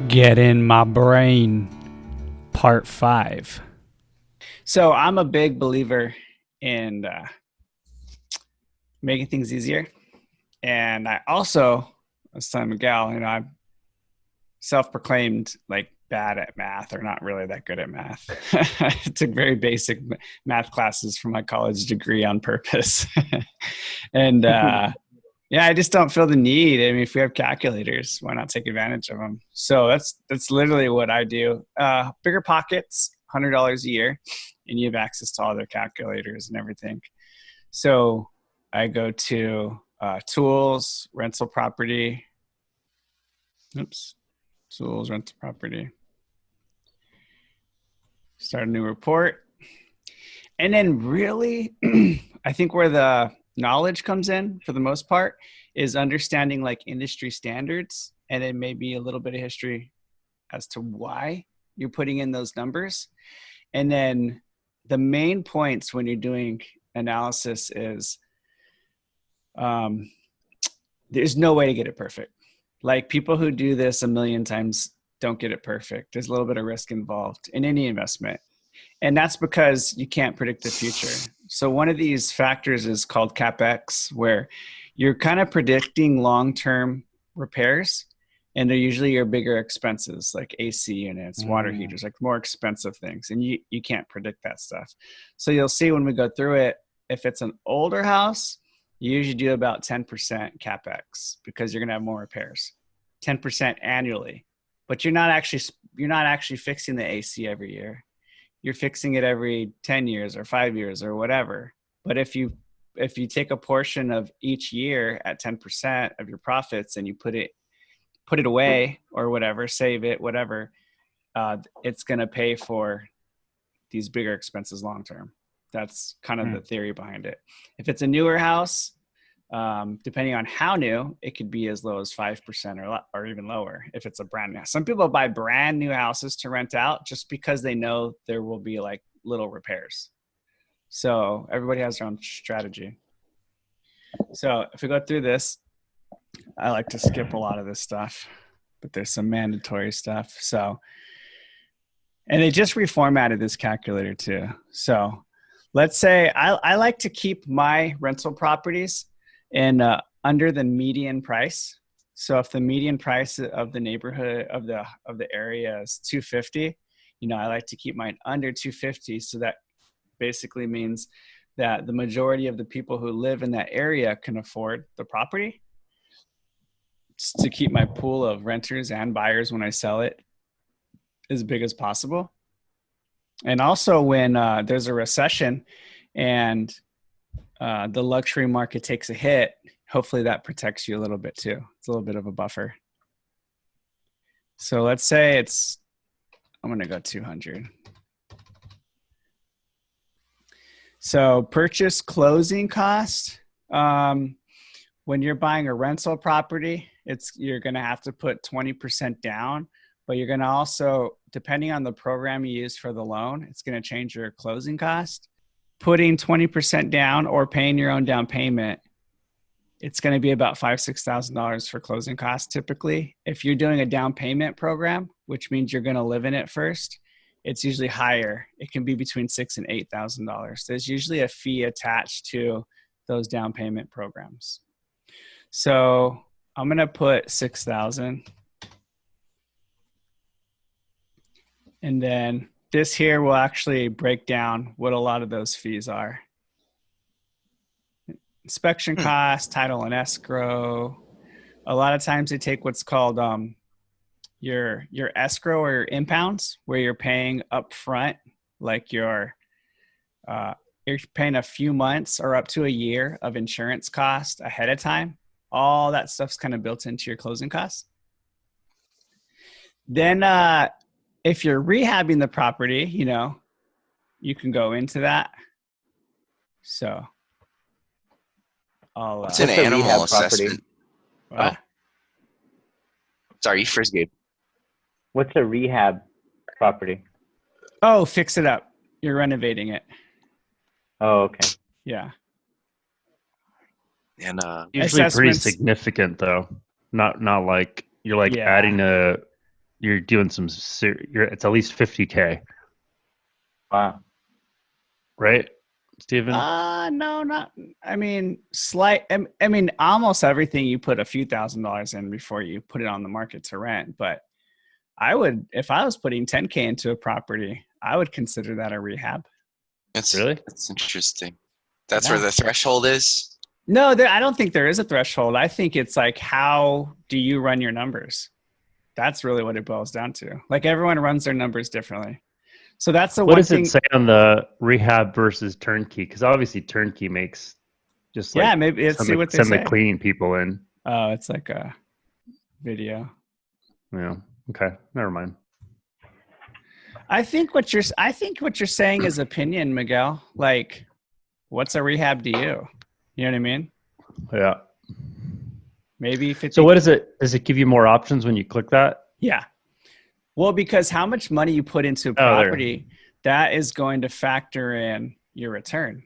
Get in my brain, part 5. So I'm a big believer in making things easier. And I also, as telling Miguel, I'm self-proclaimed like bad at math or not really that good at math. I took very basic math classes for my college degree on purpose. and yeah, I just don't feel the need. I mean, if we have calculators, why not take advantage of them? So that's literally what I do. Bigger pockets, $100 a year, and you have access to all their calculators and everything. So I go to tools, rental property. Oops, tools, rental property. Start a new report. And then really, I think where the knowledge comes in for the most part is understanding like industry standards and then maybe a little bit of history as to why you're putting in those numbers. And then the main points when you're doing analysis is there's no way to get it perfect. Like people who do this a million times don't get it perfect. There's a little bit of risk involved in any investment. And that's because you can't predict the future. So one of these factors is called CapEx, where you're kind of predicting long-term repairs, and they're usually your bigger expenses like AC units, water heaters, like more expensive things. And you can't predict that stuff. So you'll see when we go through it, if it's an older house, you usually do about 10% CapEx because you're going to have more repairs, 10% annually. But you're not actually fixing the AC every year. You're fixing it every 10 years or 5 years or whatever. But if you take a portion of each year at 10% of your profits and you put it away or whatever, save it, whatever, it's going to pay for these bigger expenses long term. That's kind of the theory behind it. If it's a newer house, depending on how new, it could be as low as 5% or even lower if it's a brand new. Some people buy brand new houses to rent out just because they know there will be like little repairs. So everybody has their own strategy. So if we go through this, I like to skip a lot of this stuff, but there's some mandatory stuff. So, and they just reformatted this calculator too. So let's say I like to keep my rental properties in under the median price. So if the median price of the neighborhood of the area is 250, I like to keep mine under 250. So that basically means that the majority of the people who live in that area can afford the property. Just to keep my pool of renters and buyers when I sell it as big as possible. And also when there's a recession and the luxury market takes a hit, hopefully that protects you a little bit too. It's a little bit of a buffer. So let's say I'm going to go 200. So purchase closing cost. When you're buying a rental property, you're going to have to put 20% down, but you're going to also, depending on the program you use for the loan, it's going to change your closing cost. Putting 20% down or paying your own down payment, it's going to be about $5,000-$6,000 for closing costs typically. If you're doing a down payment program, which means you're going to live in it first, it's usually higher. It can be between $6,000 and $8,000. There's usually a fee attached to those down payment programs. So I'm going to put 6,000. And then this here will actually break down what a lot of those fees are. Inspection costs, title and escrow. A lot of times they take what's called your escrow or your impounds, where you're paying up front, like you're paying a few months or up to a year of insurance cost ahead of time. All that stuff's kind of built into your closing costs. Then if you're rehabbing the property, you can go into that. So what's an animal assessment? What? Oh, sorry, you first, Gabe. What's a rehab property? Oh, fix it up. You're renovating it. Oh, okay. Yeah. And usually pretty significant though. Not like you're like adding a you're doing it's at least 50K, Wow. right, Steven? No, not. I mean, I mean, almost everything you put a few $1,000s in before you put it on the market to rent. But I would, if I was putting 10K into a property, I would consider that a rehab. Really? That's interesting. That's Yeah. where the threshold is. No, I don't think there is a threshold. I think it's like, how do you run your numbers? That's really what it boils down to. Like, everyone runs their numbers differently. So that's the What one does thing. it say on the rehab versus turnkey? Because obviously turnkey makes just like Maybe let's see what they send say. the cleaning people in. Oh, it's like a video. Yeah. Okay. Never mind. I think what you're saying is opinion, Miguel. Like, what's a rehab to you? You know what I mean? Yeah. Maybe 50. So what is it? Does it give you more options when you click that? Yeah. Well, because how much money you put into a there. property, that is going to factor in your return.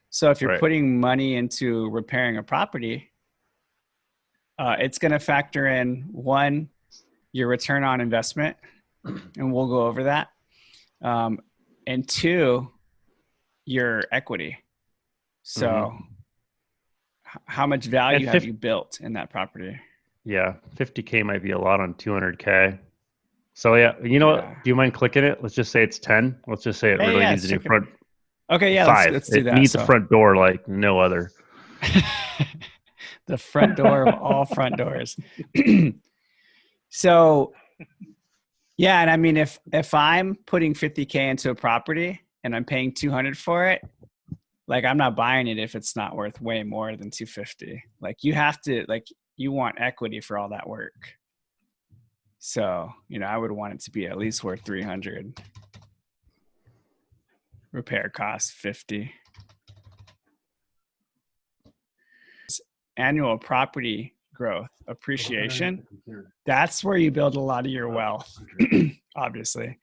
So if you're Right. putting money into repairing a property, it's going to factor in, one, your return on investment, and we'll go over that. And two, your equity. So how much value And have you built in that property? Yeah. 50K might be a lot on 200K. So yeah, you know Yeah. what? Do you mind clicking it? Let's just say it's 10. Let's just say it really Yeah, needs a new check it. front. Okay, yeah, 5. let's do it that. needs a front door like no other. The front door of all front doors. So, yeah, and I mean, if I'm putting 50K into a property and I'm paying 200 for it, like, I'm not buying it if it's not worth way more than 250. Like, you have to, like, you want equity for all that work. So, I would want it to be at least worth 300. Repair cost 50. Annual property growth, appreciation. That's where you build a lot of your wealth, obviously.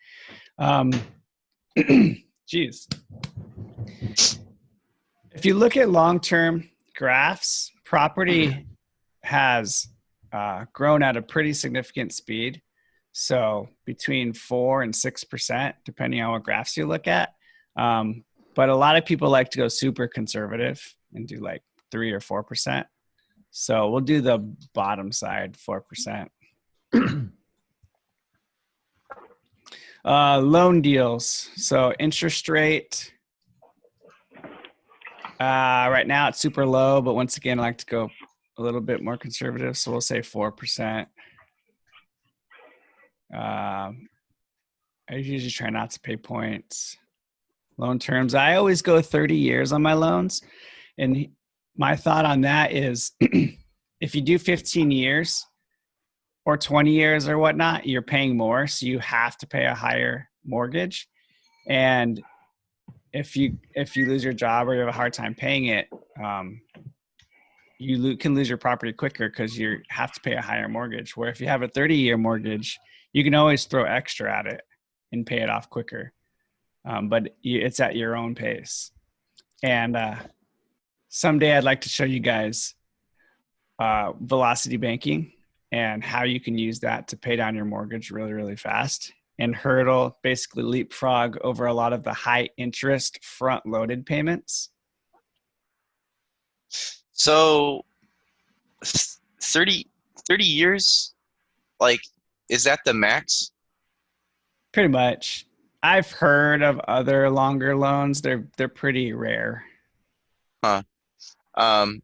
Geez. If you look at long-term graphs, property has grown at a pretty significant speed. So between 4 and 6%, depending on what graphs you look at. But a lot of people like to go super conservative and do like 3 or 4%. So we'll do the bottom side, 4%. Loan deals. So interest rate. Right now it's super low, but once again, I like to go a little bit more conservative. So we'll say 4%. I usually try not to pay points. Loan terms. I always go 30 years on my loans. And my thought on that is if you do 15 years or 20 years or whatnot, you're paying more. So you have to pay a higher mortgage. And if you lose your job or you have a hard time paying it, you can lose your property quicker because you have to pay a higher mortgage. Where if you have a 30-year mortgage, you can always throw extra at it and pay it off quicker. But it's at your own pace. And someday I'd like to show you guys velocity banking and how you can use that to pay down your mortgage really, really fast and basically leapfrog over a lot of the high interest front loaded payments. So 30 years, like, is that the max? Pretty much. I've heard of other longer loans. They're pretty rare. And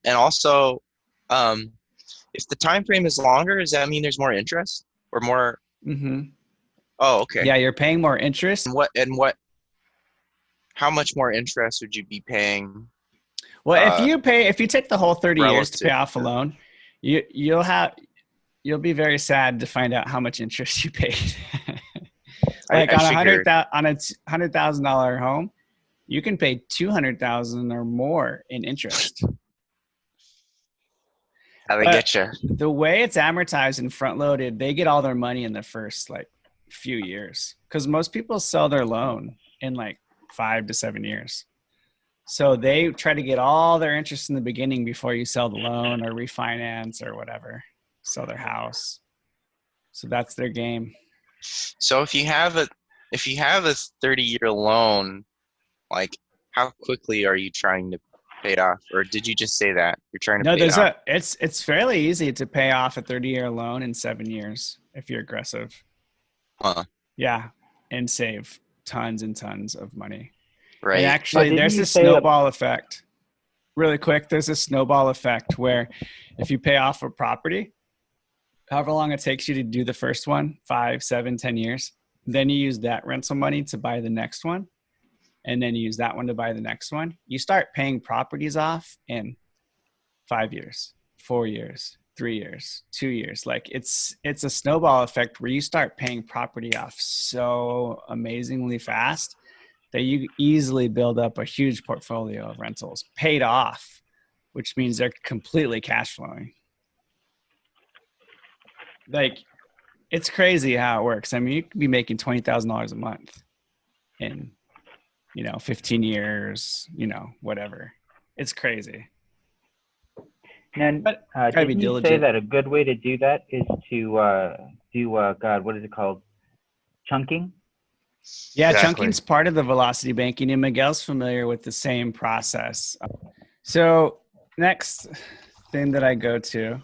also, if the time frame is longer, does that mean there's more interest or more? Mm-hmm. Oh, okay. Yeah, you're paying more interest. How much more interest would you be paying? Well, if you take the whole 30 years to pay off a relative loan, you'll be very sad to find out how much interest you paid. Like on a $100,000 home, you can pay $200,000 or more in interest. How they get you? The way it's amortized and front loaded, they get all their money in the first few years because most people sell their loan in 5 to 7 years. So they try to get all their interest in the beginning before you sell the loan or refinance or whatever, sell their house. So that's their game. So if you have a 30-year loan, like how quickly are you trying to pay it off? Or did you just say that you're trying to No, pay it off? it's fairly easy to pay off a 30-year loan in 7 years if you're aggressive. Huh. Yeah, and save tons and tons of money. Right. And actually, didn't there's you this say that- snowball effect. Really quick, there's a snowball effect where if you pay off a property, however long it takes you to do the first one, 5, 7, 10 years, then you use that rental money to buy the next one, and then you use that one to buy the next one. You start paying properties off in 5 years, 4 years, 3 years, 2 years. Like it's a snowball effect where you start paying property off so amazingly fast that you easily build up a huge portfolio of rentals paid off, which means they're completely cash flowing. Like it's crazy how it works. I mean, you could be making $20,000 a month in, 15 years, whatever. It's crazy. And But gotta be didn't you say diligent. that a good way to do that is to do God, what is it called? Chunking? Yeah, Exactly. chunking's part of the velocity banking, and Miguel's familiar with the same process. So next thing that I go to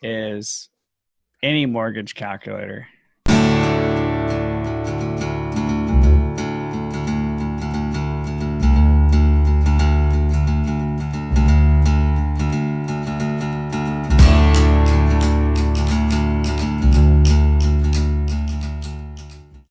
is any mortgage calculator.